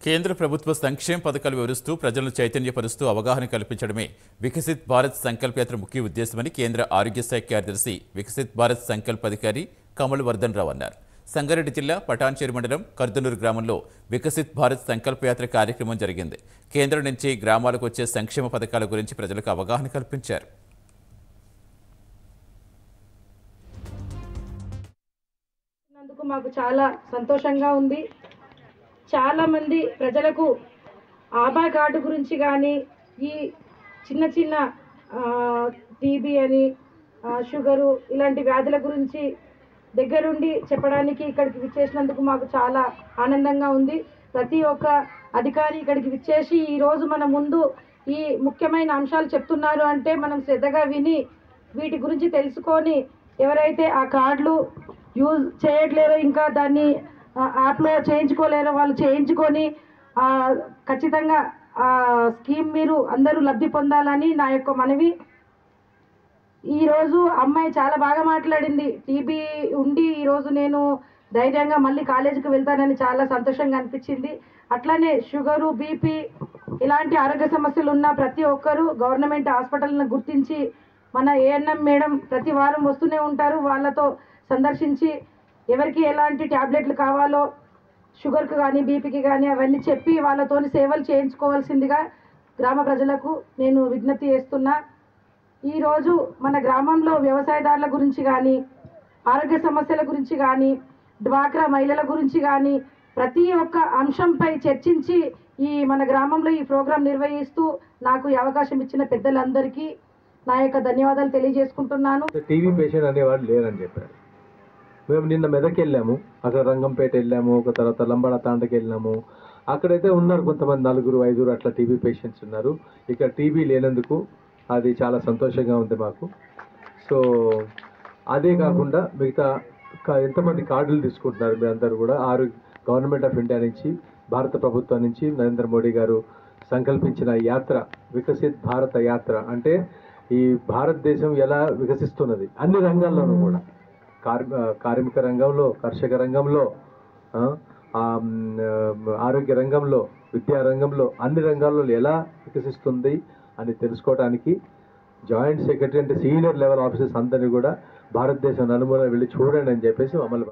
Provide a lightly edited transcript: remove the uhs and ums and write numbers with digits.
కేంద్ర ప్రభుత్వ సంక్షేమ పథకాలు వివరిస్తూ ప్రజలను చైతన్యపరుస్తూ అవగాహన కల్పించడమే వికసిత్ భారత్ సంకల్ప యాత్ర ముఖ్య ఉద్దేశమని కేంద్ర ఆరోగ్య శాఖ కార్యదర్శి వికసిత్ భారత్ సంకల్ప అధికారి కమల్ వర్ధన్ రావు అన్నారు. సంగారెడ్డి జిల్లా పటాన్చేరు మండలం కర్దనూరు గ్రామంలో వికసిత్ భారత్ సంకల్ప యాత్ర కార్యక్రమం జరిగింది. కేంద్రం నుంచి గ్రామాలకు వచ్చే సంక్షేమ పథకాల గురించి ప్రజలకు అవగాహన కల్పించారు. మాకు చాలా సంతోషంగా ఉంది. చాలా మంది ప్రజలకు ఆభా కార్డు గురించి కానీ ఈ చిన్న చిన్న టీబీ అని షుగరు ఇలాంటి వ్యాధుల గురించి దగ్గరుండి చెప్పడానికి ఇక్కడికి విచ్చేసినందుకు మాకు చాలా ఆనందంగా ఉంది. ప్రతి ఒక్క అధికారి ఇక్కడికి విచ్చేసి ఈరోజు మన ముందు ఈ ముఖ్యమైన అంశాలు చెప్తున్నారు అంటే మనం శ్రద్ధగా విని వీటి గురించి తెలుసుకొని ఎవరైతే ఆ కార్డులు యూజ్ చేయట్లేరో ఇంకా దాన్ని యాప్లో చేయించుకోలేరో వాళ్ళు చేయించుకొని ఖచ్చితంగా ఆ స్కీమ్ మీరు అందరూ లబ్ధి పొందాలని నా యొక్క మనవి. ఈరోజు అమ్మాయి చాలా బాగా మాట్లాడింది. టీబీ ఉండి ఈరోజు నేను ధైర్యంగా మళ్ళీ కాలేజీకి వెళ్తానని చాలా సంతోషంగా అనిపించింది. అట్లానే షుగరు, బీపీ ఇలాంటి ఆరోగ్య సమస్యలు ఉన్న ప్రతి ఒక్కరూ గవర్నమెంట్ హాస్పిటల్ని గుర్తించి మన ఏఎన్ఎం మేడం ప్రతి వారం వస్తూనే ఉంటారు. వాళ్ళతో సందర్శించి ఎవరికి ఎలాంటి ట్యాబ్లెట్లు కావాలో షుగర్కి కానీ బీపీకి కానీ అవన్నీ చెప్పి వాళ్ళతోని సేవలు చేయించుకోవాల్సిందిగా గ్రామ ప్రజలకు నేను విజ్ఞప్తి చేస్తున్నా. ఈరోజు మన గ్రామంలో వ్యవసాయదారుల గురించి కానీ ఆరోగ్య సమస్యల గురించి కానీ డ్వాక్రా మహిళల గురించి కానీ ప్రతి ఒక్క అంశంపై చర్చించి మన గ్రామంలో ఈ ప్రోగ్రాం నిర్వహిస్తూ నాకు ఈ అవకాశం ఇచ్చిన పెద్దలందరికీ నా యొక్క ధన్యవాదాలు తెలియజేసుకుంటున్నాను. టీవీ పేషెంట్ అనేవాడు లేరని చెప్పారు. మేము నిన్న మెదక్ వెళ్ళాము, అక్కడ రంగంపేట వెళ్ళాము, ఒక తర్వాత లంబాడ తాండకి వెళ్ళాము. అక్కడైతే ఉన్నారు కొంతమంది 4-5 అట్లా టీబీ పేషెంట్స్ ఉన్నారు. ఇక్కడ టీబీ లేనందుకు అది చాలా సంతోషంగా ఉంది మాకు. సో అదే కాకుండా మిగతా ఎంతమంది కార్డులు తీసుకుంటున్నారు మీ అందరూ కూడా. గవర్నమెంట్ ఆఫ్ ఇండియా నుంచి భారత ప్రభుత్వం నుంచి నరేంద్ర మోడీ గారు సంకల్పించిన యాత్ర వికసిత్ భారత యాత్ర అంటే ఈ భారతదేశం ఎలా వికసిస్తున్నది అన్ని రంగాల్లోనూ కూడా, కార్మిక రంగంలో, కర్షక రంగంలో, ఆరోగ్య రంగంలో, విద్యా రంగంలో, అన్ని రంగాల్లో ఎలా వికసిస్తుంది అని తెలుసుకోవడానికి జాయింట్ సెక్రటరీ అంటే సీనియర్ లెవెల్ ఆఫీసర్స్ అందరినీ కూడా భారతదేశం నలుమూల వెళ్ళి చూడండి అని చెప్పేసి మమ్మల్ని